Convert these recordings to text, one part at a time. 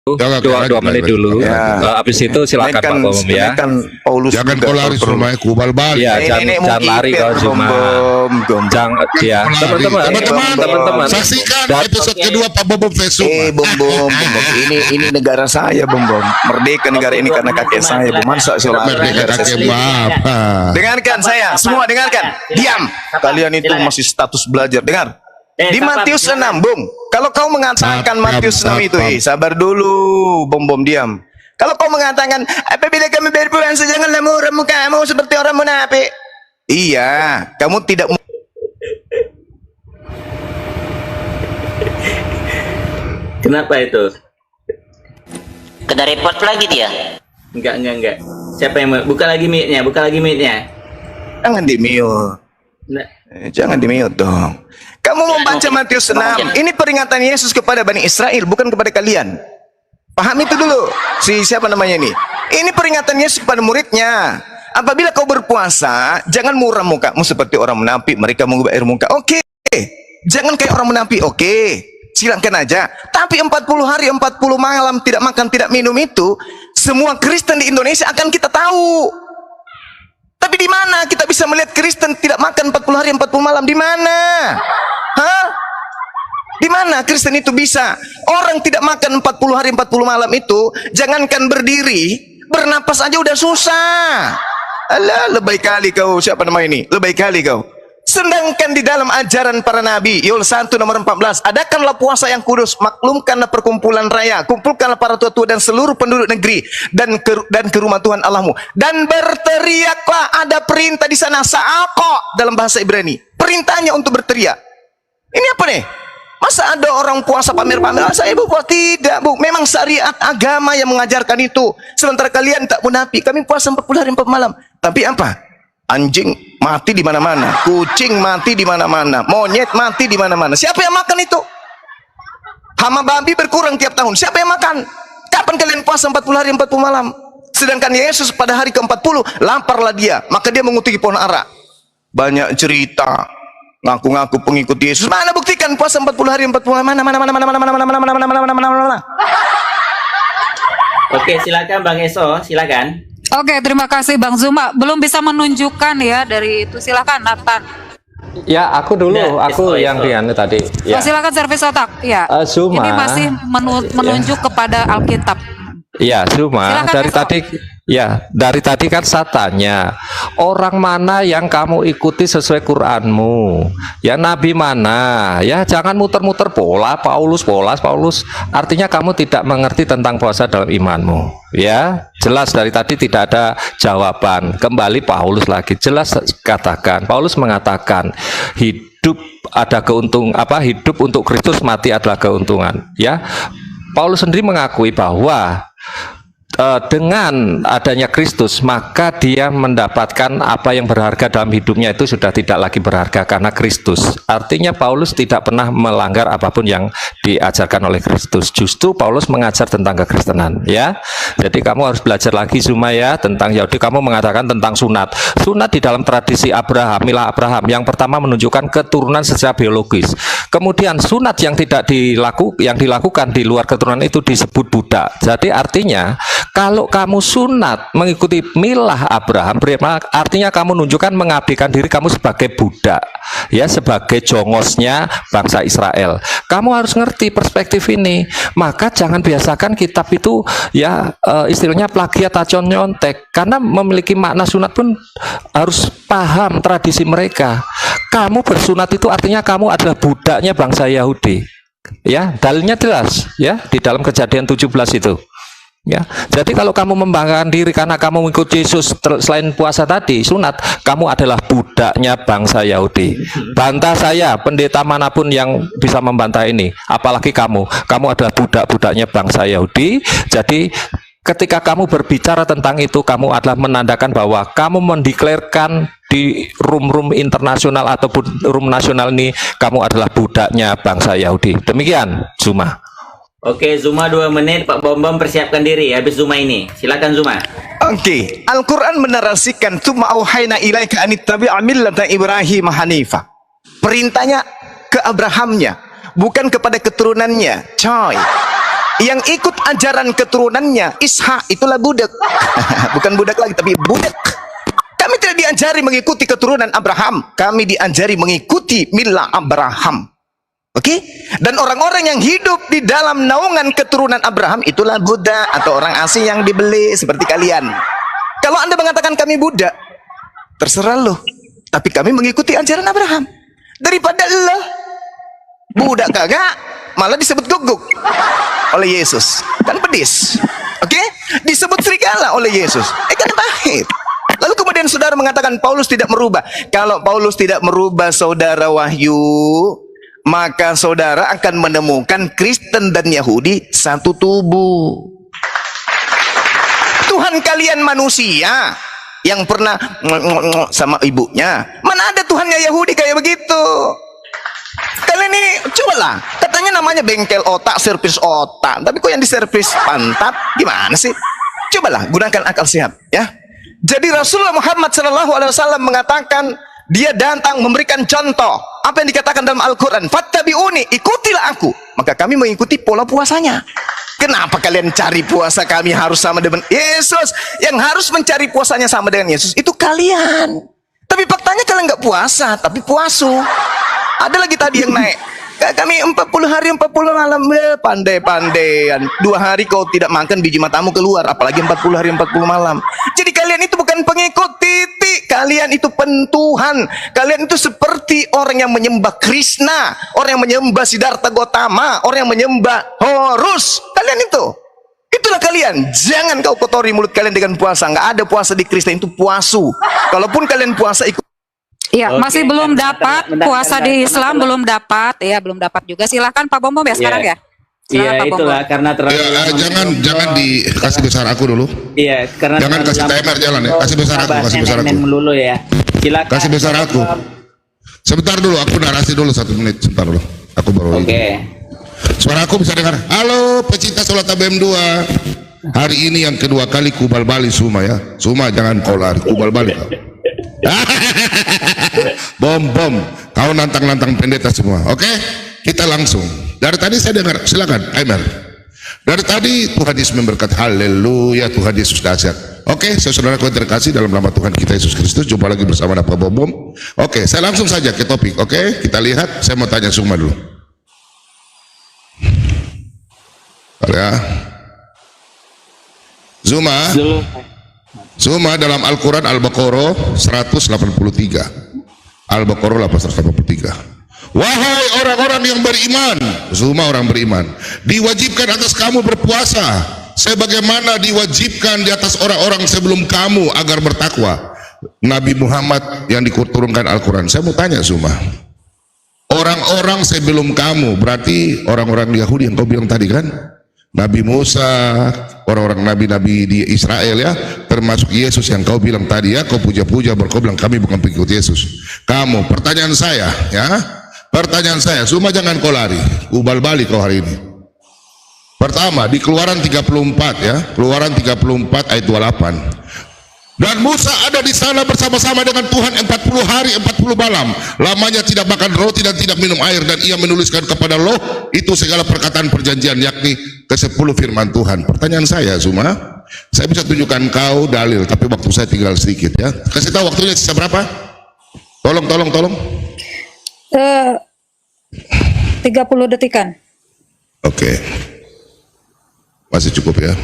dua menit dulu. Ya. Habis itu silakan Pak Bom ya. Kan Paulus jangan kau lari Zuma, kubal balik. Ya, jangan lari kau Zuma. Jangan ya, teman-teman. Saksikan episode kedua Pak Bom Fesum. Bom. Ini negara saya, Bom. Merdeka negara ini karena kakek saya, Bom. Masa Merdeka kakek Bapak. Dengarkan saya, semua dengarkan. Diam. Kalian itu masih status belajar. Dengar. Di Matius 6, Bung. Kalau kau mengatakan Matius 6 itu, sabar dulu, Bom, diam. Kalau kau mengatakan, apabila kami berpuasa janganlah muram mukamu seperti orang munafik. Iya, kamu tidak. Kenapa itu? Kena report lagi dia. Enggak. Siapa yang buka lagi mic-nya? Jangan di-mute. Nah. Jangan di-mute dong. Kamu membaca Matius 6. Ini peringatan Yesus kepada Bani Israel, bukan kepada kalian. Paham itu dulu. Siapa namanya ini? Ini peringatan Yesus kepada muridnya. Apabila kau berpuasa, jangan muram mukamu seperti orang munafik. Mereka mengubah air muka. Oke. Jangan kayak orang munafik. Oke. Silakan aja. Tapi 40 hari, 40 malam tidak makan, tidak minum itu, semua Kristen di Indonesia akan kita tahu. Tapi di mana kita bisa melihat Kristen tidak makan 40 hari 40 malam? Di mana? Hah? Di mana Kristen itu bisa? Orang tidak makan 40 hari 40 malam itu, jangankan berdiri, bernapas aja udah susah. Alah, lebay kali kau. Siapa nama ini? Lebay kali kau. Sedangkan di dalam ajaran para nabi, Yoel 1 nomor 14, adakanlah puasa yang kudus, maklumkanlah perkumpulan raya, kumpulkanlah para tua-tua dan seluruh penduduk negeri dan ke rumah Tuhan Allahmu, dan berteriaklah. Ada perintah di sana, sa'ako dalam bahasa Ibrani. Perintahnya untuk berteriak. Ini apa nih? Masa ada orang puasa pamer-pamer? Saya buat tidak, Bu. Memang syariat agama yang mengajarkan itu. Sementara kalian tak munafik. Kami puasa 40 hari 40 malam. Tapi apa? Anjing mati di mana-mana, kucing mati di mana-mana, monyet mati di mana-mana. Siapa yang makan itu? Hama babi berkurang tiap tahun. Siapa yang makan? Kapan kalian puasa 40 hari 40 malam? Sedangkan Yesus pada hari ke-40 laparlah dia, maka dia mengutiki pohon ara. Banyak cerita, ngaku-ngaku pengikut Yesus. Mana buktikan puasa 40 hari 40 malam? Mana? Oke, silakan Bang Eso, silakan. Oke, terima kasih Bang Zuma. Belum bisa menunjukkan ya dari itu. Silakan Nathan. Ya, aku dulu, Nah, aku yang Rian tadi. Ya. Oh, silakan servis otak. Ya. Zuma. Ini masih menunjuk kepada Alkitab. Ya, Zuma, Silakan, dari Eso. tadi dari tadi kan saya tanya, orang mana yang kamu ikuti sesuai Quranmu? Ya, nabi mana? Ya, jangan muter-muter Paulus. Artinya kamu tidak mengerti tentang puasa dalam imanmu. Ya, jelas dari tadi tidak ada jawaban. Kembali Paulus lagi, jelas katakan. Paulus mengatakan, hidup untuk Kristus, mati adalah keuntungan. Ya, Paulus sendiri mengakui bahwa dengan adanya Kristus, maka dia mendapatkan apa yang berharga dalam hidupnya itu sudah tidak lagi berharga karena Kristus. Artinya Paulus tidak pernah melanggar apapun yang diajarkan oleh Kristus. Justru Paulus mengajar tentang kekristenan, ya. Jadi kamu harus belajar lagi, Zuma, ya, tentang Yahudi. Kamu mengatakan tentang sunat. Sunat di dalam tradisi Abraham, milah Abraham, yang pertama menunjukkan keturunan secara biologis. Kemudian sunat yang dilakukan di luar keturunan itu disebut budak. Jadi artinya kalau kamu sunat mengikuti milah Abraham, artinya kamu menunjukkan mengabdikan diri kamu sebagai budak, ya, sebagai jongosnya bangsa Israel. Kamu harus ngerti perspektif ini. Maka jangan biasakan kitab itu, ya, istilahnya plagiat atau nyontek, karena memiliki makna sunat pun harus paham tradisi mereka. Kamu bersunat itu artinya kamu adalah budaknya bangsa Yahudi. Ya, dalilnya jelas, ya, di dalam Kejadian 17 itu. Ya, jadi kalau kamu membanggakan diri karena kamu mengikuti Yesus selain puasa tadi, sunat, kamu adalah budaknya bangsa Yahudi. Bantah saya, pendeta manapun yang bisa membantah ini, apalagi kamu adalah budak-budaknya bangsa Yahudi. Jadi ketika kamu berbicara tentang itu, kamu adalah menandakan bahwa kamu mendeklarkan di room internasional ataupun room nasional ini, kamu adalah budaknya bangsa Yahudi. Demikian, Zuma. Oke, Zuma 2 menit. Pak Bom persiapkan diri habis Zuma ini. Silakan Zuma. Oke, Al-Quran menarasikan tsumma auhayna ilaika anittabi'a millata Ibrahim hanifa. Perintahnya ke Abrahamnya, bukan kepada keturunannya, coy. yang ikut ajaran keturunannya Ishak itulah budak. Bukan budak lagi tapi budak. Kami tidak diajari mengikuti keturunan Abraham, kami diajari mengikuti milah Abraham. Oke? Dan orang-orang yang hidup di dalam naungan keturunan Abraham itulah budak atau orang asing yang dibeli seperti kalian. Kalau Anda mengatakan kami budak, terserah lo. Tapi kami mengikuti ajaran Abraham. Daripada lo budak kagak, malah disebut guguk oleh Yesus. Kan pedis. Oke? Disebut serigala oleh Yesus. Kan pahit. Lalu kemudian saudara mengatakan Paulus tidak merubah. Kalau Paulus tidak merubah saudara Wahyu, maka saudara akan menemukan Kristen dan Yahudi satu tubuh. Tuhan kalian manusia yang pernah sama ibunya. Mana ada Tuhannya Yahudi kayak begitu? Kalian ini cobalah, katanya namanya bengkel otak, servis otak, tapi kok yang diservis pantat? Gimana sih? Cobalah gunakan akal sehat, ya. Jadi Rasulullah Muhammad SAW mengatakan dia datang memberikan contoh apa yang dikatakan dalam Al-Quran. Fattabi'uni, ikutilah aku. Maka kami mengikuti pola puasanya. Kenapa kalian cari puasa kami harus sama dengan Yesus? Yang harus mencari puasanya sama dengan Yesus itu kalian. Tapi faktanya kalian nggak puasa, tapi puasu. Ada lagi tadi yang naik. Kami 40 hari 40 malam, pandai-pandaian. 2 hari kau tidak makan biji matamu keluar, apalagi 40 hari 40 malam. Jadi kalian itu bukan pengikut titik, kalian itu pentuhan. Kalian itu seperti orang yang menyembah Krishna, orang yang menyembah Siddhartha Gautama, orang yang menyembah Horus. Kalian itu. Itulah kalian. Jangan kau kotori mulut kalian dengan puasa. Nggak ada puasa di Kristen, itu puasu. Kalaupun kalian puasa ikut. Ya, Oke, masih belum dapat bentar, puasa di Islam, belum dapat. Ya, belum dapat juga. Silahkan Pak Bom Bom ya sekarang ya. Iya, Silakan, Pak Bom itulah Bom. karena terlalu Ya, lama jangan ngobrol. dikasih besar aku dulu. Iya, karena Jangan terlalu kasih lama timer jalan ya. ngobrol, Kasih besar aku, bahas kasih besar nenek aku. melulu ya. Silakan. Kasih besar aku. Sebentar dulu, aku narasi dulu 1 menit. Sebentar dulu. Aku baru. Oke. Suara aku bisa dengar. Halo, pecinta Solat ABM 2. Hari ini yang kedua kali kubal balik Suma ya. Suma jangan kau lari, kubal balik kau. Bom, kau nantang-nantang pendeta semua. Oke, kita langsung. Dari tadi saya dengar, silakan, Aimer. Dari tadi Tuhan Yesus memberkati. Haleluya, Tuhan Yesus dahsyat. Oke, saudara-saudaraku yang terkasih dalam nama Tuhan kita Yesus Kristus, jumpa lagi bersama Pak Bom. Oke, saya langsung saja ke topik. Oke, kita lihat. Saya mau tanya Suma dulu. Ya. Zuma dalam Al-Quran Al-Baqarah 183. Al-Baqarah 183. Wahai orang-orang yang beriman, Zuma orang beriman, diwajibkan atas kamu berpuasa sebagaimana diwajibkan di atas orang-orang sebelum kamu agar bertakwa. Nabi Muhammad yang diturunkan Al-Quran. Saya mau tanya Zuma, orang-orang sebelum kamu berarti orang-orang Yahudi yang kau bilang tadi kan? Nabi Musa, orang-orang nabi-nabi di Israel ya, termasuk Yesus yang kau bilang tadi ya, kau puja-puja, kau bilang kami bukan pengikut Yesus. Kamu, pertanyaan saya ya, Zuma jangan kau lari, ubal balik kau hari ini. Pertama, di Keluaran 34 ya, Keluaran 34 ayat 28. Dan Musa ada di sana bersama-sama dengan Tuhan 40 hari 40 malam. Lamanya tidak makan roti dan tidak minum air. Dan ia menuliskan kepada Loh itu segala perkataan perjanjian, yakni ke-10 firman Tuhan. Pertanyaan saya Zuma, saya bisa tunjukkan kau dalil, tapi waktu saya tinggal sedikit ya. Kasih tahu waktunya sisa berapa? Tolong 30 detikan. Oke. Masih cukup ya.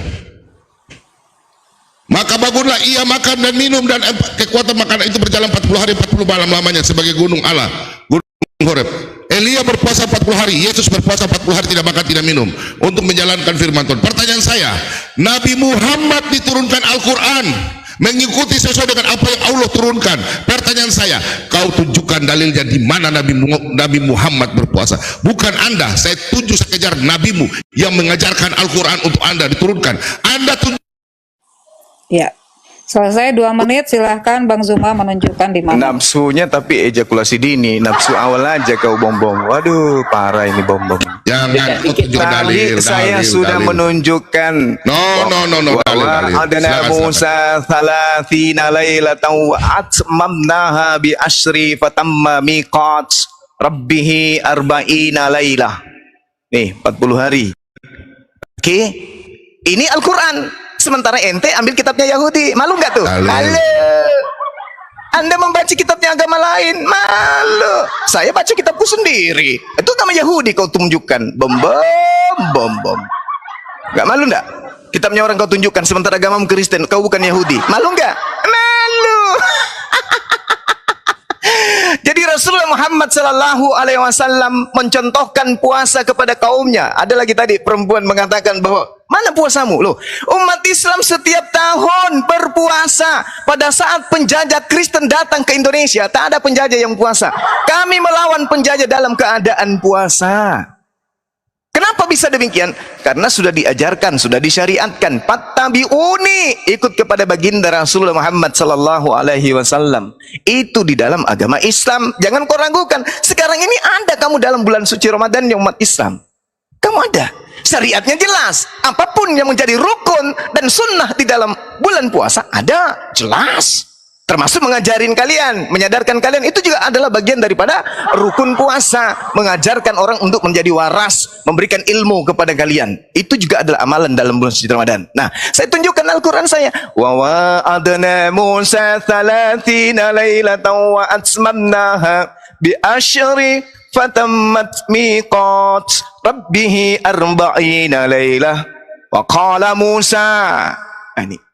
Maka bangunlah ia makan dan minum, dan kekuatan makanan itu berjalan 40 hari 40 malam lamanya sebagai gunung Allah, gunung Horeb. Elia berpuasa 40 hari, Yesus berpuasa 40 hari tidak makan tidak minum untuk menjalankan firman Tuhan. Pertanyaan saya, Nabi Muhammad diturunkan Al-Quran mengikuti sesuai dengan apa yang Allah turunkan. Pertanyaan saya, kau tunjukkan dalilnya di mana Nabi Muhammad berpuasa. Bukan Anda, saya tunjuk, saya kejar nabimu yang mengajarkan Al-Quran untuk Anda diturunkan. Anda tunjuk. Ya. Selesai 2 menit, silahkan Bang Zuma menunjukkan di mana. Nafsunya tapi ejakulasi dini, nafsu awal aja kau Bom-Bom. Waduh, parah ini Bom-Bom. Jangan tunjuk dalil. Saya sudah menunjukkan. No. Dalil. Adana Musa thalathina lailatan wa atmamnaha bi asyri fatamma miqat rabbih arba'ina lailah. Nih, 40 hari. Oke. Ini Al-Quran. Sementara ente ambil kitabnya Yahudi. Malu nggak tuh? Malu. Anda membaca kitabnya agama lain. Malu. Saya baca kitabku sendiri. Itu nama Yahudi kau tunjukkan. Bom. Gak malu nggak? Kitabnya orang kau tunjukkan. Sementara agamamu Kristen. Kau bukan Yahudi. Malu nggak? Malu. Jadi Rasulullah Muhammad Sallallahu Alaihi Wasallam mencontohkan puasa kepada kaumnya. Ada lagi tadi perempuan mengatakan bahwa mana puasamu? Loh, umat Islam setiap tahun berpuasa. Pada saat penjajah Kristen datang ke Indonesia, tak ada penjajah yang puasa. Kami melawan penjajah dalam keadaan puasa. Kenapa bisa demikian? Karena sudah diajarkan, sudah disyariatkan. Fattabi'uni, ikut kepada baginda Rasulullah Muhammad sallallahu alaihi wasallam. Itu di dalam agama Islam. Jangan kau ragukan. Sekarang ini ada kamu dalam bulan suci Ramadan yang umat Islam. Kamu ada. Syariatnya jelas. Apapun yang menjadi rukun dan sunnah di dalam bulan puasa ada, jelas. Termasuk mengajarin kalian, menyadarkan kalian, itu juga adalah bagian daripada rukun puasa. Mengajarkan orang untuk menjadi waras, memberikan ilmu kepada kalian. Itu juga adalah amalan dalam bulan suci Ramadan. Nah, saya tunjukkan Al-Quran saya. Wa wa'adna Musa 30 lailatan wa atmamnaha bi asyri fatammat miqat rabbih 40 lailah wa qala Musa.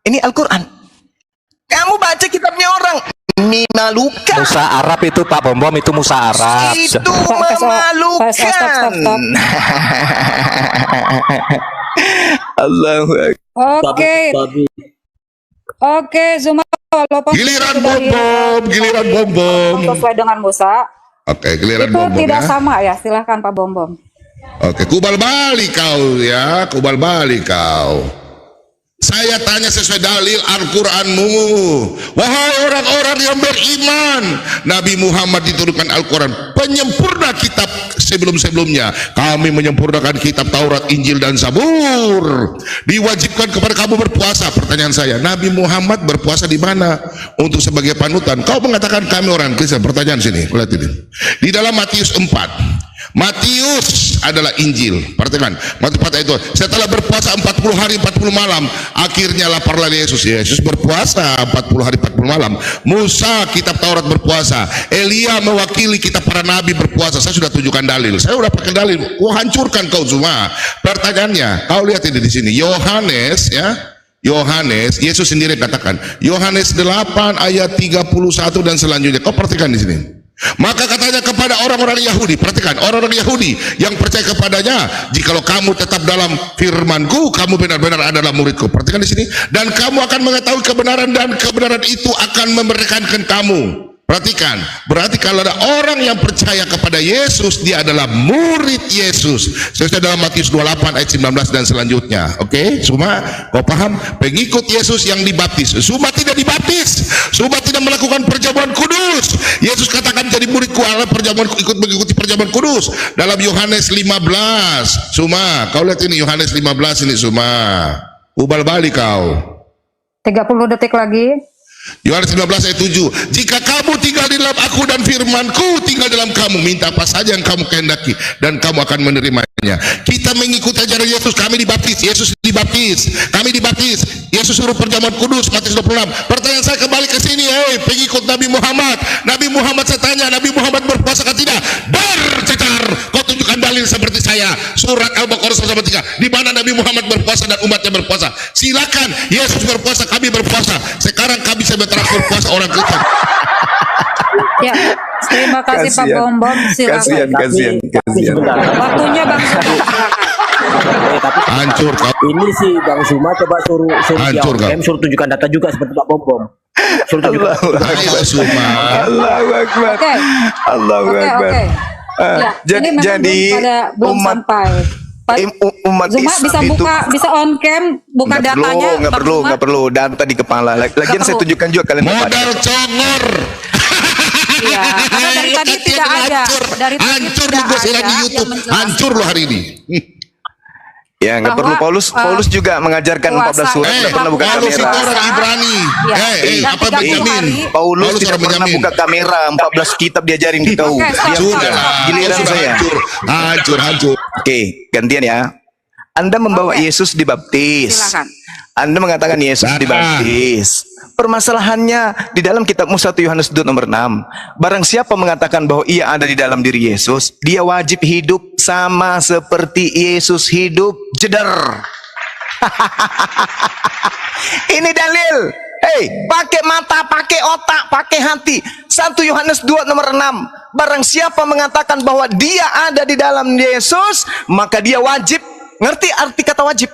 Ini Al-Quran. Kamu baca kitabnya orang, memalukan. Musa Arab itu Pak Bom, itu Musa Arab. Itu memalukan. Stop. Allahu Akbar. Oke, Zuma, walaupun Giliran sudah Giliran Bom. sesuai dengan Musa, Oke, giliran itu Bom tidak ya. sama ya. Silahkan Pak Bom. Oke, kubal balik kau ya, kubal balik kau. Saya tanya sesuai dalil Al-Quranmu. Wahai orang-orang yang beriman, Nabi Muhammad diturunkan Al-Quran, penyempurna kitab sebelum-sebelumnya. Kami menyempurnakan kitab Taurat, Injil, dan Zabur. Diwajibkan kepada kamu berpuasa. Pertanyaan saya, Nabi Muhammad berpuasa di mana? Untuk sebagai panutan. Kau mengatakan kami orang Kristen. Pertanyaan sini, lihat ini. Di dalam Matius 4. Matius adalah Injil. Perhatikan, Matius 4 itu setelah berpuasa 40 hari 40 malam, akhirnya laparlah Yesus. Yesus berpuasa 40 hari 40 malam. Musa kitab Taurat berpuasa. Elia mewakili kitab para nabi berpuasa. Saya sudah tunjukkan dalil. Saya sudah pakai dalil. Kau hancurkan kau semua. Pertanyaannya, kau lihat ini di sini. Yohanes ya. Yohanes, Yesus sendiri katakan. Yohanes 8 ayat 31 dan selanjutnya. Kau perhatikan di sini. Maka katanya kepada orang-orang Yahudi, perhatikan, orang-orang Yahudi yang percaya kepadanya, jikalau kamu tetap dalam firmanku, kamu benar-benar adalah muridku. Perhatikan di sini, dan kamu akan mengetahui kebenaran, dan kebenaran itu akan memerdekakan kamu. Perhatikan, berarti kalau ada orang yang percaya kepada Yesus, dia adalah murid Yesus. Sesuai dalam Matius 28 ayat 19 dan selanjutnya. Oke, Suma, kau paham? Pengikut Yesus yang dibaptis. Suma tidak dibaptis. Suma tidak melakukan perjamuan kudus. Yesus katakan jadi muridku adalah perjamuan, ikut mengikuti perjamuan kudus. Dalam Yohanes 15. Suma, kau lihat ini Yohanes 15 ini Suma. Ubal balik kau. 30 detik lagi. Yohanes 15 ayat 7. Jika kamu tinggal di dalam aku dan firmanku tinggal dalam kamu, minta apa saja yang kamu kehendaki dan kamu akan menerimanya. Kita mengikuti ajaran Yesus. Kami dibaptis, Yesus dibaptis, kami dibaptis. Yesus suruh perjamuan kudus, Matius 26. Pertanyaan saya kembali ke sini, pengikut Nabi Muhammad. Nabi Muhammad, saya tanya, Nabi Muhammad berpuasa atau tidak? Bercetar. Kau tunjukkan dalil seperti saya. Surat Al-Baqarah 103. Di mana Nabi Muhammad berpuasa dan umatnya berpuasa. Silakan, Yesus berpuasa, kami berpuasa. Sekarang kami sebentar berpuasa orang Kristen. Ya, terima kasih Pak Bom. Silakan. Kasihan. Waktunya Bang Zuma. Tapi Hancur kau. ini sih Bang Zuma coba suruh Hancur, dia suruh tunjukkan data juga seperti Pak Bom. Suruh tunjukkan. Ayo Suma. Allahu Akbar. Oke. Allahu Akbar. Ya, ini memang belum sampai. Umat Zuma Islam bisa itu buka, bisa on cam, buka datanya. nggak perlu data di kepala. Lagian saya tunjukkan juga kalian. Modal congor. Iya, karena dari tadi tidak ada. Dari tadi Hancur tidak lu gue ada di yang YouTube. menjelaskan. Hancur lu hari ini. Ya, nggak perlu. Paulus juga mengajarkan 14 surat. Nggak pernah buka Paulus itu kamera. orang Ibrani. Ya. Apa Dan 30 Benjamin? hari. Paulus tidak orang pernah Benjamin. buka kamera. 14 kitab diajarin ke kau. Oke, stop. Sudah lah. Giliran Sudah saya. hancur. Oke, gantian ya. Anda membawa Oke. Yesus dibaptis. Silakan. Anda mengatakan Yesus Nah. dibaptis. Permasalahannya di dalam kitabmu 1 Yohanes 2 nomor 6. Barang siapa mengatakan bahwa ia ada di dalam diri Yesus, dia wajib hidup sama seperti Yesus hidup. Jeder. Ini dalil. Hei, pakai mata, pakai otak, pakai hati. 1 Yohanes 2 nomor 6. Barang siapa mengatakan bahwa dia ada di dalam Yesus, maka dia wajib. Ngerti arti kata wajib?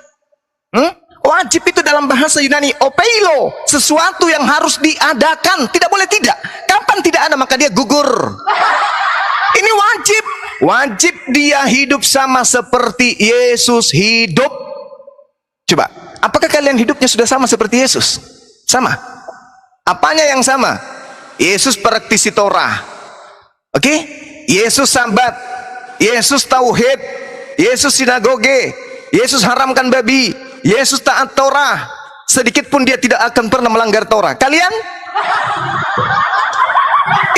Wajib itu dalam bahasa Yunani opeilo, sesuatu yang harus diadakan, tidak boleh tidak. Kapan tidak ada maka dia gugur. Ini wajib. Wajib dia hidup sama seperti Yesus hidup. Coba, apakah kalian hidupnya sudah sama seperti Yesus? Sama. Apanya yang sama? Yesus praktisi Torah. Oke? Yesus sabat. Yesus tauhid. Yesus sinagoge. Yesus haramkan babi. Yesus taat Torah. Sedikit pun dia tidak akan pernah melanggar Torah. Kalian?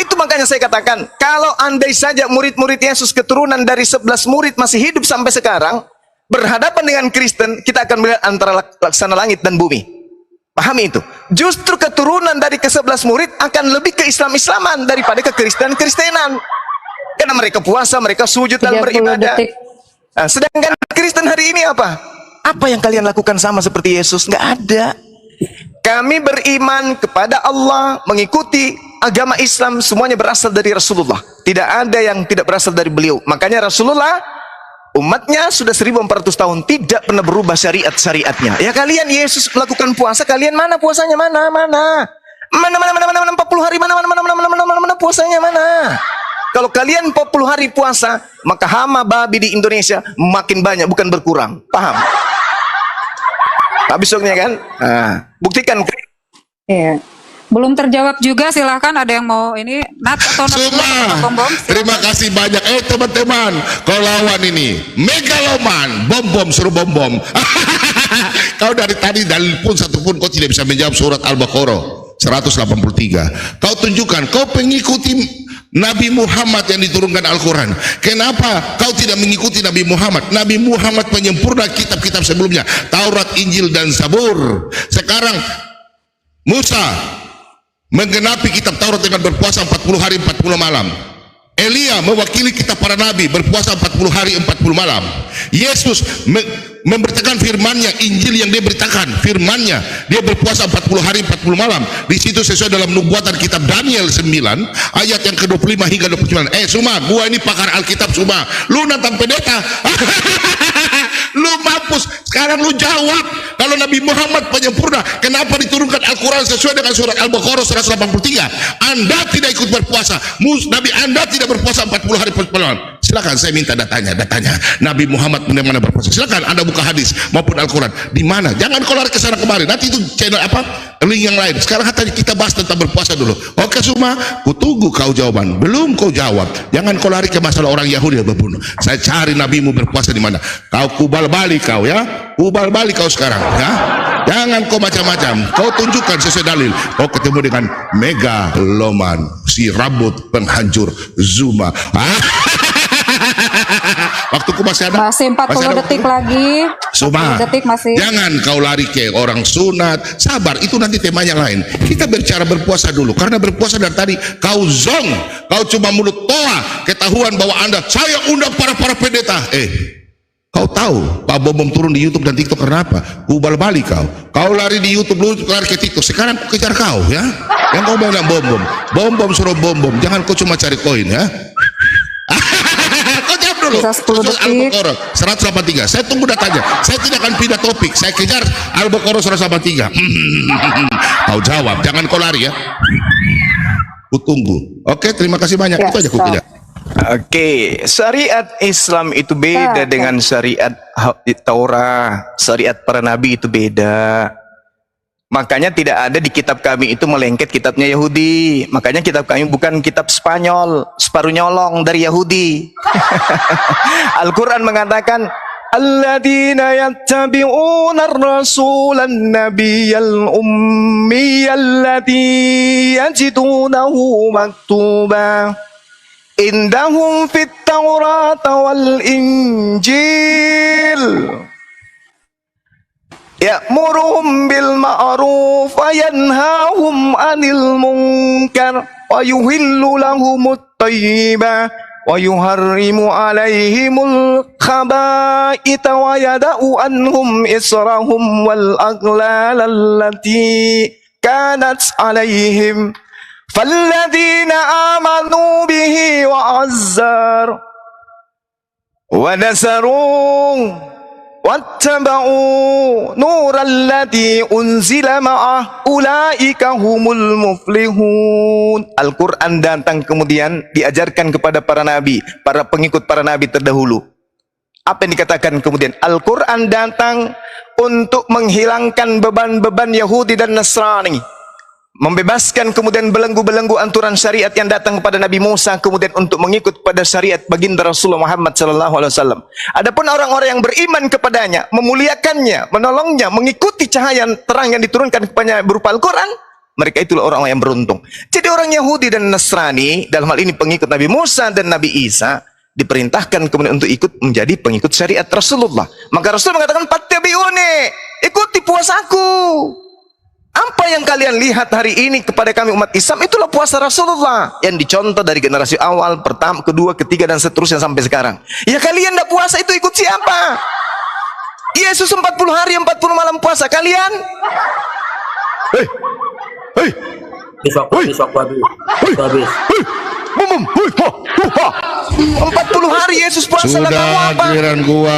Itu makanya saya katakan, kalau andai saja murid-murid Yesus keturunan dari 11 murid masih hidup sampai sekarang, berhadapan dengan Kristen, kita akan melihat antara laksana langit dan bumi. Pahami itu. Justru keturunan dari ke-11 murid akan lebih ke Islam-Islaman daripada ke Kristen-Kristenan. Karena mereka puasa, mereka sujud dan 30 beribadah. detik. Nah, sedangkan Kristen hari ini apa? Apa yang kalian lakukan sama seperti Yesus? Nggak ada. Kami beriman kepada Allah, mengikuti agama Islam, semuanya berasal dari Rasulullah. Tidak ada yang tidak berasal dari beliau. Makanya Rasulullah, umatnya sudah 1400 tahun tidak pernah berubah syariatnya. Ya kalian Yesus melakukan puasa, kalian mana puasanya? Mana 40 hari mana puasanya mana? Kalau kalian 40 hari puasa, maka hama babi di Indonesia makin banyak, bukan berkurang. Paham? Habis soknya kan? Nah, buktikan. Iya. Belum terjawab juga, silahkan ada yang mau ini Nat atau Nat Suma, bom-bom. terima kasih banyak. Teman-teman, kau lawan ini megaloman, bom suruh bom. Kau dari tadi dalil pun satu pun kau tidak bisa menjawab surat Al-Baqarah 183. Kau tunjukkan kau pengikuti Nabi Muhammad yang diturunkan Al-Quran. Kenapa kau tidak mengikuti Nabi Muhammad? Nabi Muhammad penyempurna kitab-kitab sebelumnya, Taurat, Injil, dan Zabur. Sekarang Musa menggenapi kitab Taurat dengan berpuasa 40 hari 40 malam. Elia mewakili kitab para nabi, berpuasa 40 hari 40 malam. Yesus memberitakan firman-Nya, Injil yang dia beritakan, firman-Nya, dia berpuasa 40 hari 40 malam. Di situ sesuai dalam nubuatan kitab Daniel 9 ayat yang ke-25 hingga 29. Suma, gua ini pakar Alkitab Suma. Lu nantang pendeta. Lu mampus. Sekarang lu jawab, kalau Nabi Muhammad penyempurna, kenapa diturunkan Al-Quran sesuai dengan surat Al-Baqarah 183? Anda tidak ikut berpuasa. Nabi Anda tidak berpuasa 40 hari 40 malam. Silakan, saya minta datanya. Nabi Muhammad bagaimana berpuasa? Silakan Anda buka hadis maupun Al-Quran. Di mana? Jangan kau lari ke sana kemari. Nanti itu channel apa? Link yang lain. Sekarang kita bahas tentang berpuasa dulu. Oke Suma, ku tunggu kau jawaban. Belum kau jawab. Jangan kau lari ke masalah orang Yahudi yang berbunuh. Saya cari nabimu berpuasa di mana. Kau kubal balik kau ya. Kubal balik kau sekarang ya. Jangan kau macam-macam. Kau tunjukkan sesuai dalil. Kau ketemu dengan megaloman, si rambut penghancur Zuma. Waktuku masih ada. Masih 40 detik lagi. Suma, 40 detik masih. jangan kau lari ke orang sunat. Sabar, itu nanti temanya lain. Kita bicara berpuasa dulu. Karena berpuasa dari tadi kau zong, kau cuma mulut toa. Ketahuan bahwa Anda, saya undang para pendeta. Kau tahu Pak Bom turun di YouTube dan TikTok karena apa? Kubal balik kau. Kau lari di YouTube, lu lari ke TikTok. Sekarang aku kejar kau ya. Yang kau bilang bom suruh bom. Jangan kau cuma cari koin ya. Kau jawab dulu. Bisa 10 detik. Al-Baqarah 183. Saya tunggu datanya. Saya tidak akan pindah topik. Saya kejar Al-Baqarah 183. Kau jawab. Jangan kau lari ya. Ku tunggu. Oke, terima kasih banyak. Ya, Itu aja ku kejar. Oke, syariat Islam itu beda dengan syariat Taurat, syariat para nabi itu beda. Makanya tidak ada di kitab kami itu melengket kitabnya Yahudi. Makanya kitab kami bukan kitab Spanyol, separuh nyolong dari Yahudi. Al-Quran mengatakan, alladzina yattabi'una ar-rasulan nabiyyal ummiyal ladzi yajidunahu maktuba indahum fit Taurat wal Injil. Ya'muruhum bil ma'ruf wa yanhahum 'anil munkar wa yuhillu lahumut thayyibah wa yuharrimu 'alaihimul khaba'itha wa yada'u anhum israhum wal aghlal allati kanat 'alaihim falladzina amanu bihi wa azzar wa nasaru wattaba'u nuralladzi unzila ma'ah ulaika humul muflihun. Al-Quran datang kemudian diajarkan kepada para nabi, para pengikut para nabi terdahulu. Apa yang dikatakan kemudian? Al-Quran datang untuk menghilangkan beban-beban Yahudi dan Nasrani, membebaskan kemudian belenggu-belenggu aturan syariat yang datang kepada Nabi Musa, kemudian untuk mengikut pada syariat baginda Rasulullah Muhammad SAW. Adapun orang-orang yang beriman kepadanya, memuliakannya, menolongnya, mengikuti cahaya terang yang diturunkan kepadanya berupa Al-Quran, mereka itulah orang yang beruntung. Jadi orang Yahudi dan Nasrani, dalam hal ini pengikut Nabi Musa dan Nabi Isa, diperintahkan kemudian untuk ikut menjadi pengikut syariat Rasulullah. Maka Rasul mengatakan, "Fattabi'uni, ikuti puasaku." Apa yang kalian lihat hari ini kepada kami umat Islam, itulah puasa Rasulullah yang dicontoh dari generasi awal, pertama, kedua, ketiga, dan seterusnya sampai sekarang. Ya kalian tidak puasa itu ikut siapa? Yesus 40 hari 40 malam puasa, kalian? Hei, Habis waktu habis. 40 hari Yesus puasa, Sudah kamu apa? giliran gua.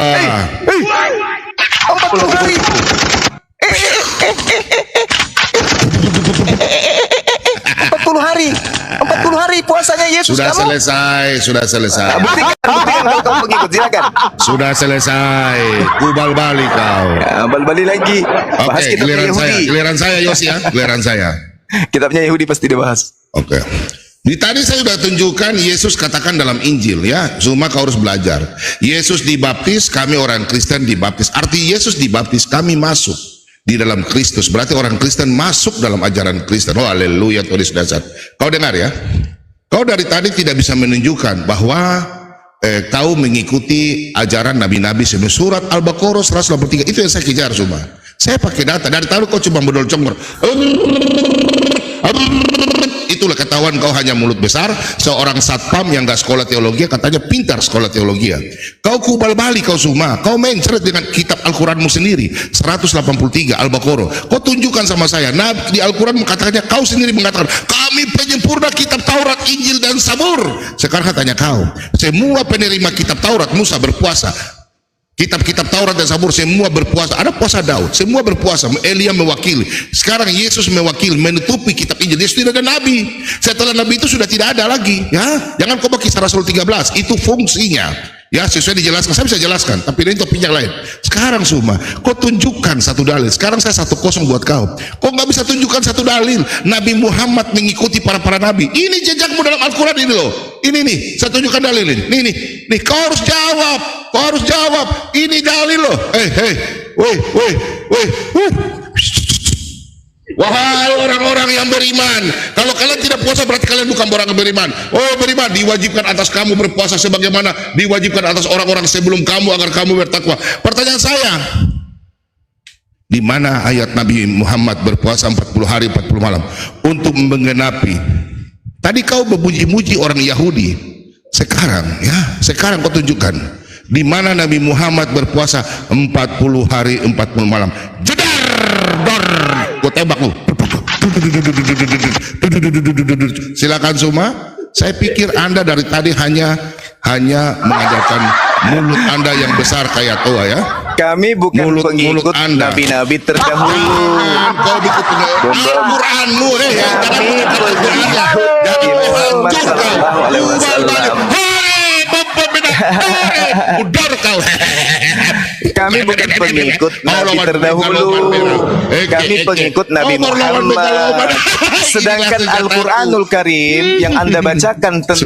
40 hari. 40 hari puasanya Yesus. Sudah kamu selesai. buktikan kalau kamu pengikut, silakan. Sudah selesai. Kubal balik kau. Ya, balik lagi. Bahas Oke, kitabnya Yahudi. giliran saya Yos ya, giliran saya. Kitabnya Yahudi pasti dibahas. Oke. Di tadi saya sudah tunjukkan Yesus katakan dalam Injil ya, cuma kau harus belajar. Yesus dibaptis, kami orang Kristen dibaptis. Arti Yesus dibaptis, kami masuk di dalam Kristus. Berarti orang Kristen masuk dalam ajaran Kristen. Oh haleluya, Tuhan Yesus dasar. Kau dengar ya? Kau dari tadi tidak bisa menunjukkan bahwa kau mengikuti ajaran nabi-nabi sebelum surat Al-Baqarah 183. Itu yang saya kejar semua. Saya pakai data. Dari tadi kau cuma bedol congor. Itulah ketahuan kau hanya mulut besar. Seorang satpam yang gak sekolah teologi katanya pintar sekolah teologi. Kau kubal balik kau semua. Kau main seret dengan kitab Al-Quranmu sendiri 183 Al-Baqarah. Kau tunjukkan sama saya. Nah di Al-Quran mengatakannya, kau sendiri mengatakan kami penyempurna kitab Taurat, Injil dan Zabur. Sekarang katanya kau, semua penerima kitab Taurat Musa berpuasa. Kitab-kitab Taurat dan Zabur semua berpuasa. Ada puasa Daud, semua berpuasa. Elia mewakili. Sekarang Yesus mewakili, menutupi kitab Injil. Yesus tidak ada nabi. Setelah nabi itu sudah tidak ada lagi. Ya, jangan kau pakai Rasul 13. Itu fungsinya. Ya, sesuai dijelaskan. Saya bisa jelaskan, tapi ini topiknya lain. Sekarang semua, kau tunjukkan satu dalil. Sekarang saya 1-0 buat kau. Kau nggak bisa tunjukkan satu dalil. Nabi Muhammad mengikuti para nabi. Ini jejakmu dalam Al-Quran ini loh. Ini nih, saya tunjukkan dalil ini. Nih, kau harus jawab. Kau harus jawab. Ini dalil loh. Wahai orang-orang yang beriman, kalau kalian tidak puasa berarti kalian bukan orang yang beriman. Oh beriman, diwajibkan atas kamu berpuasa sebagaimana diwajibkan atas orang-orang sebelum kamu agar kamu bertakwa. Pertanyaan saya, di mana ayat Nabi Muhammad berpuasa 40 hari 40 malam untuk menggenapi? Tadi kau memuji-muji orang Yahudi. Sekarang kau tunjukkan di mana Nabi Muhammad berpuasa 40 hari 40 malam. Jedar, gue tembak lu. Silakan semua. Saya pikir Anda dari tadi hanya mengajarkan mulut Anda yang besar kayak toa ya. Kami bukan Mulut pengikut Anda. nabi-nabi terdahulu. Kau ikut Al-Quranmu Udar kau. Kami bukan pengikut nabi terdahulu. Kami pengikut Nabi Muhammad. Sedangkan Al-Quranul Karim yang Anda bacakan tentang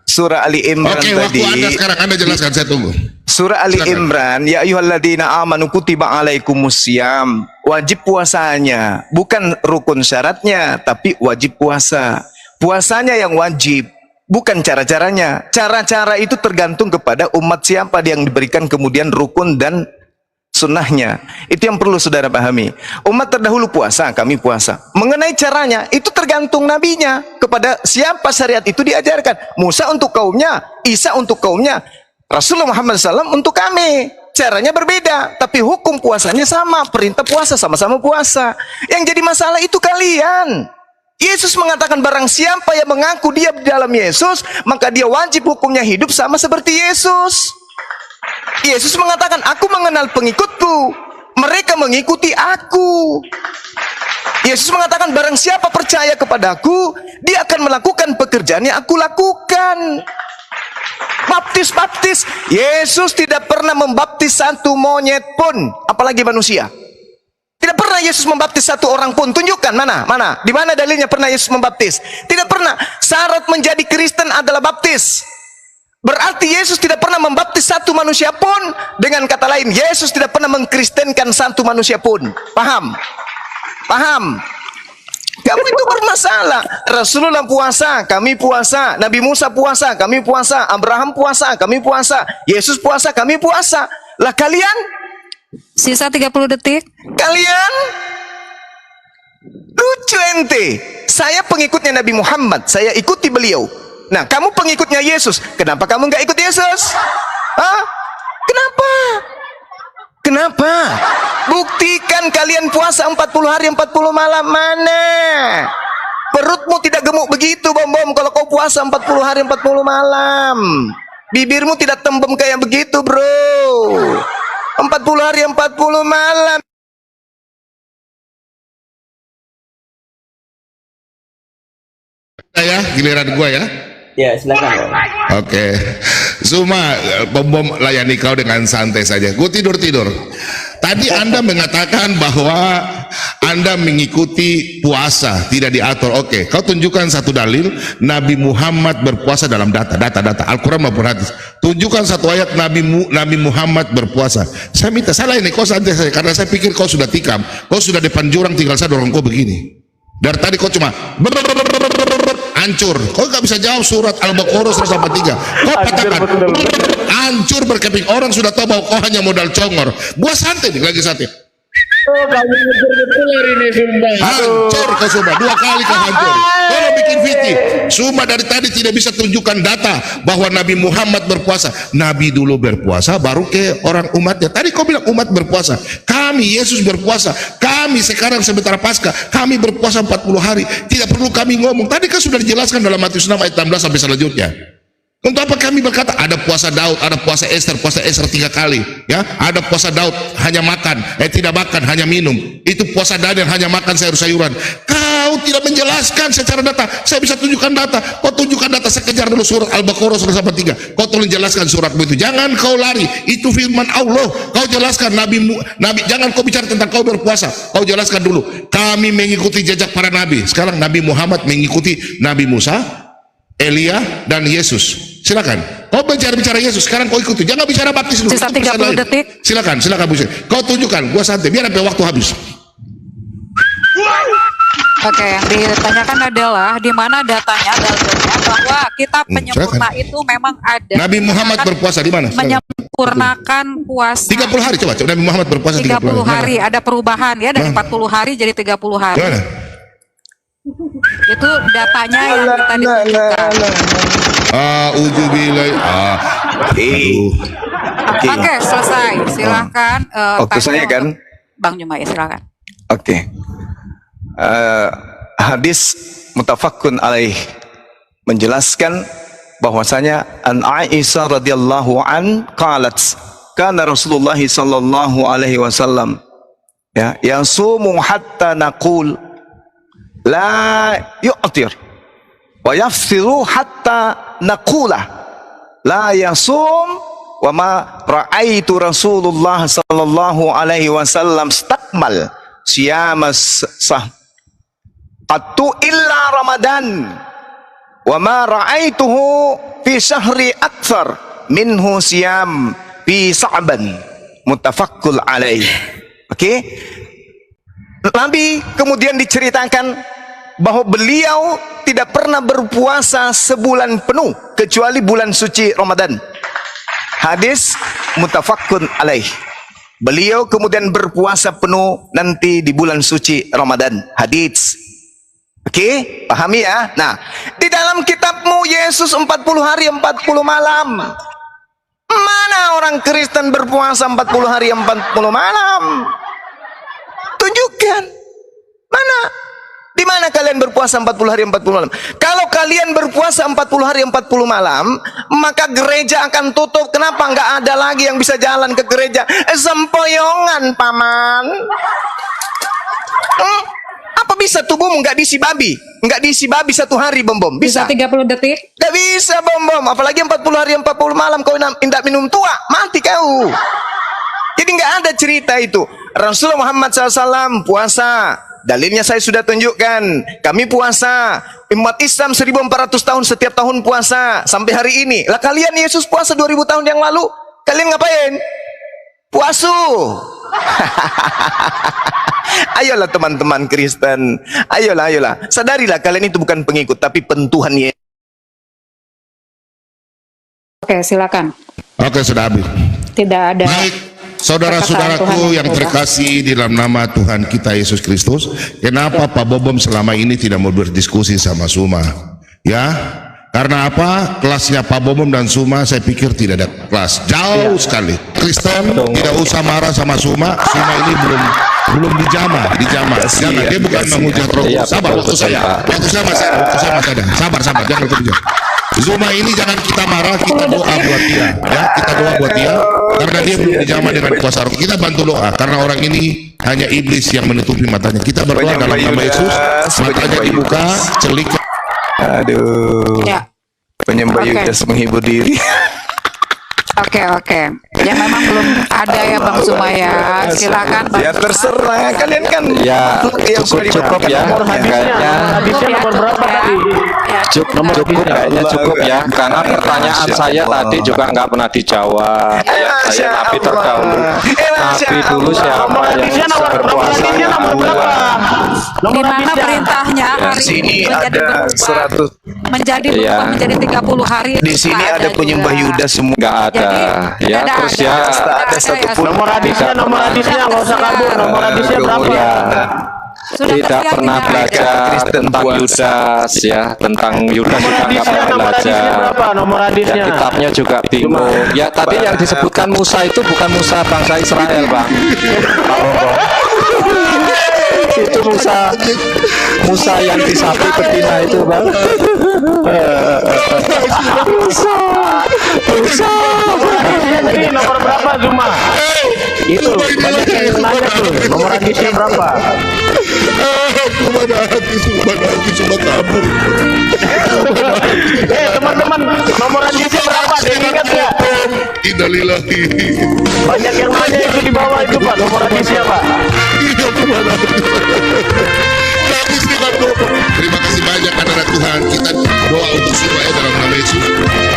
surah Ali Imran Oke, tadi. waktu Anda sekarang Anda jelaskan, saya tunggu. Surah Ali Imran, ya ayyuhalladzina amanu kutiba alaikumusiyam. Wajib puasanya, bukan rukun syaratnya, tapi wajib puasa. Puasanya yang wajib, bukan cara-caranya. Cara-cara itu tergantung kepada umat siapa yang diberikan kemudian rukun dan sunnahnya. Itu yang perlu saudara pahami. Umat terdahulu puasa, kami puasa. Mengenai caranya, itu tergantung nabinya. Kepada siapa syariat itu diajarkan. Musa untuk kaumnya, Isa untuk kaumnya, Rasulullah Muhammad SAW untuk kami. Caranya berbeda, tapi hukum puasanya sama. Perintah puasa, sama-sama puasa. Yang jadi masalah itu kalian. Yesus mengatakan barang siapa yang mengaku dia di dalam Yesus, maka dia wajib hukumnya hidup sama seperti Yesus. Yesus mengatakan, aku mengenal pengikutku, mereka mengikuti aku. Yesus mengatakan, barang siapa percaya kepadaku, dia akan melakukan pekerjaan yang aku lakukan. Baptis. Yesus tidak pernah membaptis satu monyet pun, apalagi manusia. Tidak pernah Yesus membaptis satu orang pun. Tunjukkan mana? Di mana dalilnya pernah Yesus membaptis? Tidak pernah. Syarat menjadi Kristen adalah baptis. Berarti Yesus tidak pernah membaptis satu manusia pun. Dengan kata lain, Yesus tidak pernah mengkristenkan satu manusia pun. Paham? Kamu itu bermasalah. Rasulullah puasa, kami puasa. Nabi Musa puasa, kami puasa. Abraham puasa, kami puasa. Yesus puasa, kami puasa. Lah kalian? Sisa 30 detik. Kalian? Lucu ente. Saya pengikutnya Nabi Muhammad, saya ikuti beliau. Nah, kamu pengikutnya Yesus. Kenapa kamu nggak ikut Yesus? Hah? Kenapa? Buktikan kalian puasa 40 hari 40 malam. Mana? Perutmu tidak gemuk begitu, Bom. Kalau kau puasa 40 hari 40 malam. Bibirmu tidak tembem kayak begitu, bro. 40 hari 40 malam. Ya, giliran gua ya. Ya, silakan. Oke. Zuma, Bom layani kau dengan santai saja. Gue tidur. Tadi Anda mengatakan bahwa Anda mengikuti puasa, tidak diatur. Oke, kau tunjukkan satu dalil Nabi Muhammad berpuasa dalam data Al-Quran maupun hadis. Tunjukkan satu ayat Nabi Muhammad berpuasa. Saya minta salah ini, kau santai saja, karena saya pikir kau sudah tikam. Kau sudah depan jurang, tinggal saya dorong kau begini. Dari tadi kau cuma hancur. Kau nggak bisa jawab surat Al-Baqarah 183. Kau katakan hancur berkeping. Orang sudah tahu bahwa kau hanya modal congor. Gua santai nih, lagi santai. Hancur kau Suma, 2 kali kau hancur. Kalau bikin fitih, Suma dari tadi tidak bisa tunjukkan data bahwa Nabi Muhammad berpuasa. Nabi dulu berpuasa, baru ke orang umatnya. Tadi kau bilang umat berpuasa. Kami Yesus berpuasa. Kami sekarang sebentar Paskah, kami berpuasa 40 hari. Tidak perlu kami ngomong. Tadi kan sudah dijelaskan dalam Matius 6 ayat 16 sampai selanjutnya. Untuk apa kami berkata ada puasa Daud, ada puasa Esther 3 kali, ya? Ada puasa Daud hanya makan, tidak makan, hanya minum. Itu puasa Daniel hanya makan sayur-sayuran. Kau tidak menjelaskan secara data. Saya bisa tunjukkan data. Kau tunjukkan data, saya kejar dulu surat Al-Baqarah 183. Kau tolong jelaskan suratmu itu. Jangan kau lari. Itu firman Allah. Kau jelaskan Nabi, jangan kau bicara tentang kau berpuasa. Kau jelaskan dulu. Kami mengikuti jejak para nabi. Sekarang Nabi Muhammad mengikuti Nabi Musa, Elia dan Yesus. Silakan. Kau bicara Yesus, sekarang kau ikuti. Jangan bicara baptis dulu. Sisa 30 detik. Silakan Bu. Kau tunjukkan, gua santai. Biar sampai waktu habis. Oke, yang ditanyakan adalah di mana datanya, dalilnya bahwa kitab penyempurna itu memang ada. Nabi Muhammad berpuasa di mana? Menyempurnakan puasa 30 hari coba. Nabi Muhammad berpuasa 30 hari. Ada perubahan ya dari 40 hari jadi 30 hari. Mana? Itu datanya yang kita ditunjukkan. Oke, selesai. Silahkan. Waktu saya kan? Bang Jumai, silahkan. Oke. Hadis mutafakkun alaih menjelaskan bahwasanya an Aisyah radhiyallahu an qalat kana Rasulullah sallallahu alaihi wasallam yasumu hatta naqul la yu'tir wa yafsiru hatta naqula la yasum wa ma ra'aitu Rasulullah sallallahu alaihi wasallam istakmal siyamas qattu illa Ramadan wa ma ra'aituhu fi syahri akthar minhu siyam fi Sa'ban muttafaqqun alaih. Oke. Nabi kemudian diceritakan bahwa beliau tidak pernah berpuasa sebulan penuh kecuali bulan suci Ramadan. Hadis muttafaqqun alaih. Beliau kemudian berpuasa penuh nanti di bulan suci Ramadan. Hadits. Oke, pahami ya? Nah, di dalam kitabmu Yesus 40 hari 40 malam. Mana orang Kristen berpuasa 40 hari 40 malam? Tunjukkan. Mana? Di mana kalian berpuasa 40 hari 40 malam? Kalau kalian berpuasa 40 hari 40 malam, maka gereja akan tutup. Kenapa? Nggak ada lagi yang bisa jalan ke gereja. Sempoyongan, paman. Apa bisa tubuhmu nggak diisi babi? Nggak diisi babi 1 hari, Bom? Bisa 30 detik? Nggak bisa, Bom. Apalagi 40 hari 40 malam kau tidak minum tua, mati kau. Jadi nggak ada cerita itu. Rasulullah Muhammad SAW puasa. Dalilnya saya sudah tunjukkan. Kami puasa. Umat Islam 1400 tahun setiap tahun puasa sampai hari ini. Lah kalian Yesus puasa 2000 tahun yang lalu. Kalian ngapain? Puasu. Ayolah teman-teman Kristen. Ayolah. Sadarilah kalian itu bukan pengikut tapi pentuhan Yesus. Oke, silakan. Oke, sudah habis. Tidak ada. Baik, saudara-saudaraku yang terkasih di dalam nama Tuhan kita Yesus Kristus, kenapa Pak Bobom selama ini tidak mau berdiskusi sama Suma? Ya, karena apa? Kelasnya Pak Bobom dan Suma saya pikir tidak ada kelas, jauh sekali. Kristen tidak usah marah sama Suma. Suma ini belum dijamah. Jangan, dia bukan menghujat roh. Sabar, waktu saya ada. Sabar, jangan kerja. Zuma ini jangan kita marah, kita doa buat dia, ya, kita doa buat dia, karena dia belum dijamah dengan kuasa roh. Kita bantu doa, karena orang ini hanya iblis yang menutupi matanya. Kita berdoa dalam nama Yesus, matanya dibuka, celik. Aduh, penyembah Yudas menghibur diri. Oke. Ya memang belum ada ya Bang Sumaya. Silakan Bang. Ya terserah, kalian kan Ya cukup ya. Kayaknya cukup kayaknya cukup ya. Karena pertanyaan saya tadi juga nggak pernah dijawab. Ya, saya nabi terdahulu. Nabi dulu siapa yang berpuasa? Di mana perintahnya hari Sini ini ada 100. menjadi berubah menjadi 30 hari. Di sini ada penyembah Yudas semua. Nggak ada. Ya terus ya. Ada satupun. Nomor hadisnya nggak usah kabur. Nomor hadisnya berapa? Tidak pernah belajar tentang Yudas ya, tentang Yudas juga nggak pernah belajar. Nomor Ya, hadisnya. kitabnya juga bingung. Ya tadi yang disebutkan Musa itu bukan Musa bangsa Israel, Bang. Itu Musa yang disapi betina itu, Bang. Musa. Ini nomor berapa Zuma? Itu banyak yang nanya tuh. Nomor hadisnya berapa? Cuma kabur. Teman-teman, nomor hadisnya berapa? Diingat ya? Innalillahi. Banyak yang nanya itu di bawah itu Pak. Nomor hadisnya Pak. Terima kasih banyak anak Tuhan. Kita doa untuk semua ya dalam nama Yesus.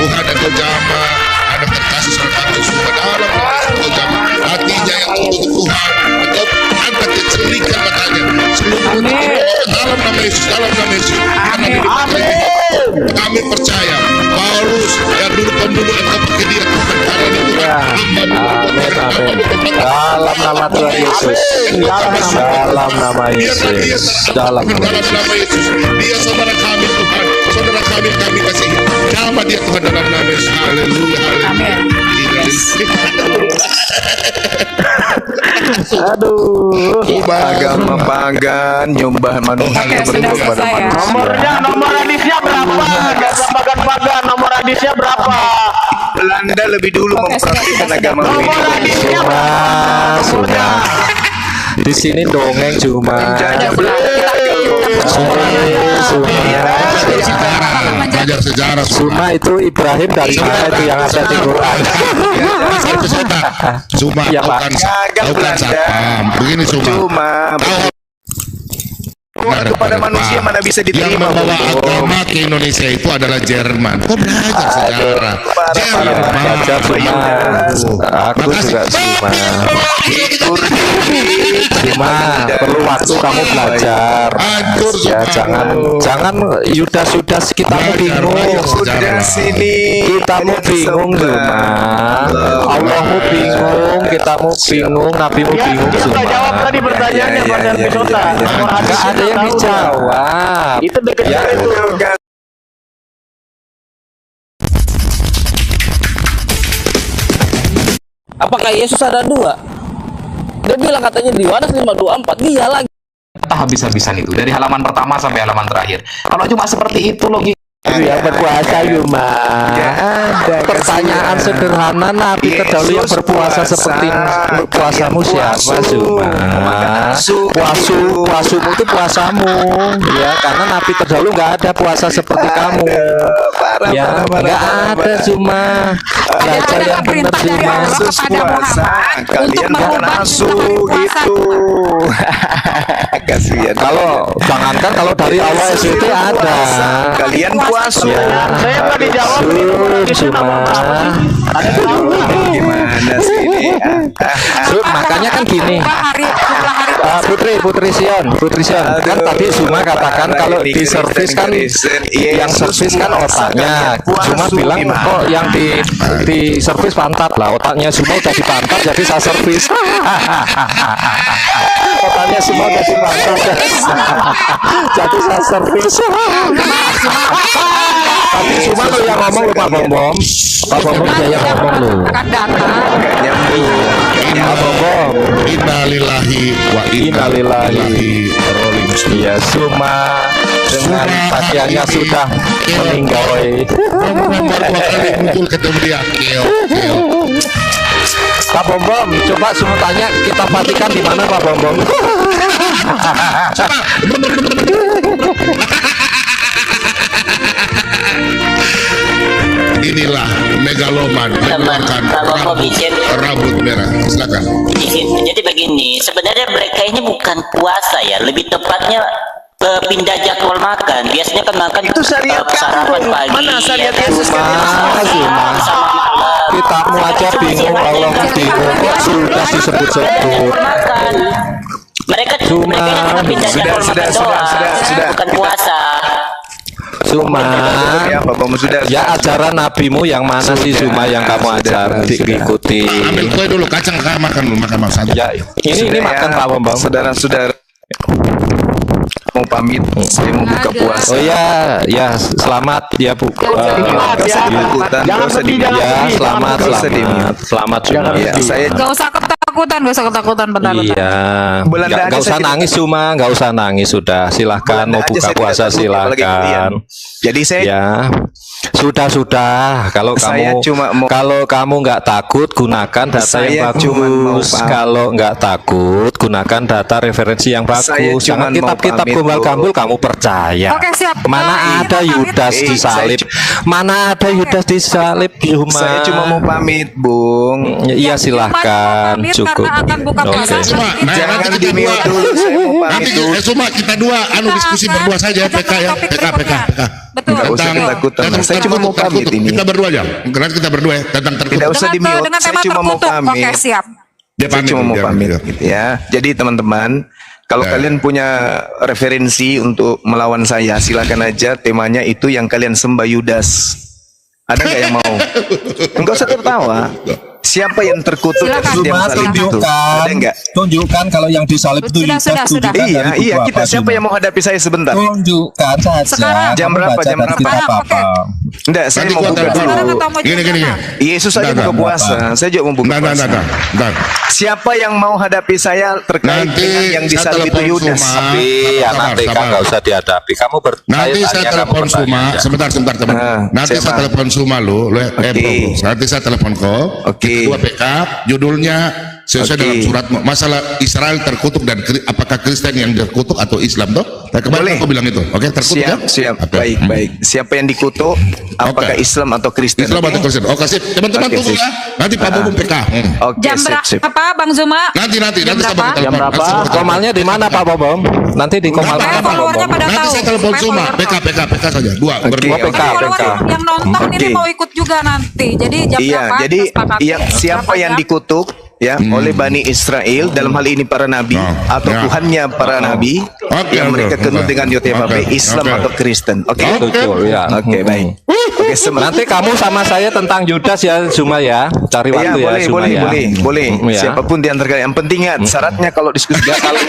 Tuhan engkau jamah anak terkasih saudara kami semua dalam nama Yesus. Engkau jamah hatinya yang untuk Tuhan. Engkau angkat kecerdikan matanya. Seluruh dalam nama Yesus. Amin. Kami percaya Paulus yang dulu pembunuh engkau pakai dia Tuhan karena itu Dalam nama Tuhan Yesus. Dalam nama Yesus. Dalam nama Yesus. Dia saudara kami Tuhan. Saudara kami kasih. Nama dia Tuhan dalam nama Yesus. Haleluya. Amin. Aduh. Agama pagan nyembah manusia Sudah selesai ya. Nomor hadisnya berapa? Agama pagan. Nomor hadisnya berapa? Belanda lebih dulu mempraktikkan agama Nomor hadisnya berapa? Sudah. Di sini dongeng cuma. Belajar sejarah. Suma itu Ibrahim dari mana itu yang ada di Quran? Suma Ya, Pak. bukan satpam. Begini Suma. Cuma kepada manusia mana bisa Yang diterima. membawa agama ke Indonesia itu adalah Jerman. Kok belajar sejarah? Jerman. Belajar Zuma. Aku juga Zuma. Zuma, perlu waktu kamu belajar. Hancur Ya, Zuma. jangan Yudas kita mau bingung. Sudah sini. Kita mau bingung Zuma. Allahmu bingung, kita mau bingung, nabimu Ya, bingung dia Zuma. udah jawab tadi pertanyaannya Pak Dan Pisota. Nomor Enggak hadisnya ada yang tahu. dijawab. Itu deket Ya, itu. Apakah Yesus ada dua? Dia bilang katanya di Yohanes 5:24 dia lagi. Habis-habisan itu dari halaman pertama sampai halaman terakhir. Kalau cuma seperti itu logika yang berpuasa Yuma. Pertanyaan sederhana, Nabi terdahulu yang berpuasa seperti puasamu siapa Zuma? Puasumu itu puasamu, ya, karena Nabi terdahulu nggak ada puasa seperti kamu. Ya, nggak ada Zuma. Belajar Ada yang benar perintah dari Zuma. Allah kepada Muhammad untuk Kalian mengubah nafsu hari puasa. gitu. Kasihan. Kalau jangankan kalau dari Allah SWT ada. Kalian puasa. Ya. Saya nggak dijawab nih. Hadisnya nomor berapa sih? Ada tahu nggak? Gimana sih ini? Makanya kan gini. Jumlah hari Putri Sion, kan tadi Zuma katakan kalau di servis kan yang servis kan otaknya. Zuma bilang kok yang di servis pantat lah, otaknya Zuma udah di pantat jadi saya servis. Otaknya Zuma udah di pantat jadi saya servis. Tapi Zuma lo yang ngomong lo Pak Bom. Pak Bom dia yang ngomong lo. akan datang. Pak Bom. Innalillahi wa inna ilaihi raji'un. Ya Zuma dengan pakaiannya sudah meninggal. Perempuan baru 2 kali muncul ketemu dia. Keo. Pak Bom, coba semua tanya kita Vatikan di mana Pak Bom? Inilah megaloman mengeluarkan rambut merah. Silakan. Jadi begini, sebenarnya mereka ini bukan puasa ya, lebih tepatnya pindah jadwal makan. Biasanya kan makan Itu syariat sarapan kamu. pagi. Mana syariat ya kan? Yesus? Zuma. Sama malam. Kita mau aja bingung, Allah bingung, kok sudah disebut-sebut. Makan. Mereka Cuma cuma pindah jadwal makan doang, bukan puasa. Zuma, Ya, Pak Bom sudah. ya ajaran nabimu yang mana sih Zuma yang kamu ajar diikuti? Ambil kue dulu, kacang makan dulu, makan satu. Ya, ini makan Pak Bom. Saudara-saudara mau pamit, saya mau buka puasa. Oh ya, selamat ya Bu. Jangan sedih, jangan Ya, sedih. selamat Zuma. Ya, saya Gak usah ketakutan, bentar. Iya, Belanda aja nggak usah saya nangis Zuma, nggak usah nangis sudah. Silahkan Belanda mau aja buka saya tidak puasa takut, apalagi kalian. silahkan. Jadi saya Ya, sudah. Kalau Saya cuma mau- kamu nggak takut, gunakan data Saya yang cuma mau bagus. pamit. Kalau nggak takut, gunakan data referensi yang Saya bagus. cuma Jangan mau kitab-kitab pamit, gombal-gambul kamu percaya. Oke, siap. Mana ada Kita pamit. Yudas disalib? Mana ada Yudas disalib? Zuma. saya cuma mau pamit, Bung. Iya silahkan, Pamit cukup. karena akan buka Oke. puasa. Cuma, nah, Jangan nanti kita di-mute dua. dulu, saya mau pamit Nanti dulu. cuma kita dua diskusi berdua saja PK ya, PK. Betul. Nggak usah ketakutan. Saya cuma mau pamit ini. Kita berdua aja. Karena kita berdua ya, tentang Tidak tertutup. usah di-mute, Dengan saya tema cuma mau tertutup. pamit. Oke, siap. Dia Saya cuma mau pamit gitu ya. Jadi teman-teman, kalau Ya. kalian punya referensi untuk melawan saya, silakan aja temanya itu yang kalian sembah Yudas. Ada nggak yang mau? Enggak usah tertawa. Siapa yang terkutuk Silakan. dari tiang salib itu? Ada nggak? Tunjukkan kalau yang disalib itu Sudah, Yudas, sudah. tunjukkan Iya, dari buku iya, kita apa, siapa Zuma? yang mau hadapi saya sebentar? Tunjukkan saja. Sekarang. Jam Kamu berapa, baca jam dari berapa? kitab Oke. apa? Enggak, saya Nanti mau gua buka telepon. Sekarang dulu. atau mau Gini. jam Yesus aja Enggak, buka puasa. Saya juga mau buka puasa. Entar. Siapa yang mau hadapi saya terkait Nanti dengan yang saya disalib itu telepon Yudas? Zuma. Tapi ya Sabar, nanti kan sabar. nggak usah dihadapi. Kamu Nanti saya tanya, kamu telepon bertanya Suma, aja. sebentar teman. Nanti siapa? saya telepon Suma lu Oke. bro. Nanti saya telepon kau. Oke. Kedua PK, judulnya Sesuai dengan surat masalah Israel terkutuk dan apakah Kristen yang terkutuk atau Islam toh? Nah, kemarin aku bilang itu. Oke, terkutuk ya? Siap. Baik. Siapa yang dikutuk? Apakah Islam atau Kristen? Islam atau Kristen. Oke, sip. Teman-teman tunggu ya. Nanti Pak Bobong PK. Oke, Jam berapa Bang Zuma? Nanti Jam saya berapa? telepon. berapa? Nanti Komalnya di mana Pak Bobong? Nanti di komal Supaya mana Pak followernya Bobong? pada Nanti tahu. saya telepon Supaya Zuma. follower PK saja. Berdua. PK. Kan follower yang nonton ini mau ikut juga nanti. Jadi jam berapa? Jadi Kesepakatan. siapa Berapa yang jam? dikutuk ya oleh Bani Israel dalam hal ini para nabi atau Tuhannya para nabi yang mereka kenal dengan YTFP Islam atau Kristen. Oke. Betul ya. Oke, baik. Oke, Nanti kamu sama saya tentang Yudas ya Zuma ya. Cari Ya, waktu ya Zuma ya. boleh. Ya. Siapapun di antara kalian. Yang penting ingat syaratnya kalau diskusi kalau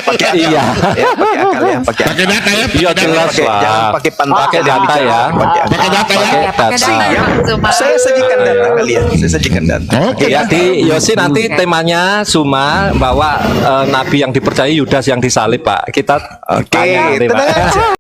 pakai akal. Iya. Ya, pakai akal ya, pakai akal. data ya. Iya jelas Jangan lah. pakai pantas. Pakai data ya. Pakai data ya. Pakai Pakai data ya, data. Bang Zuma. Saya sajikan data kalian. Saya sajikan data. Oke. Ya di Yosi nanti temanya Zuma bahwa nabi yang dipercayai Yudas yang disalib Pak. Kita Oke, tanya nanti, Pak. tenang aja.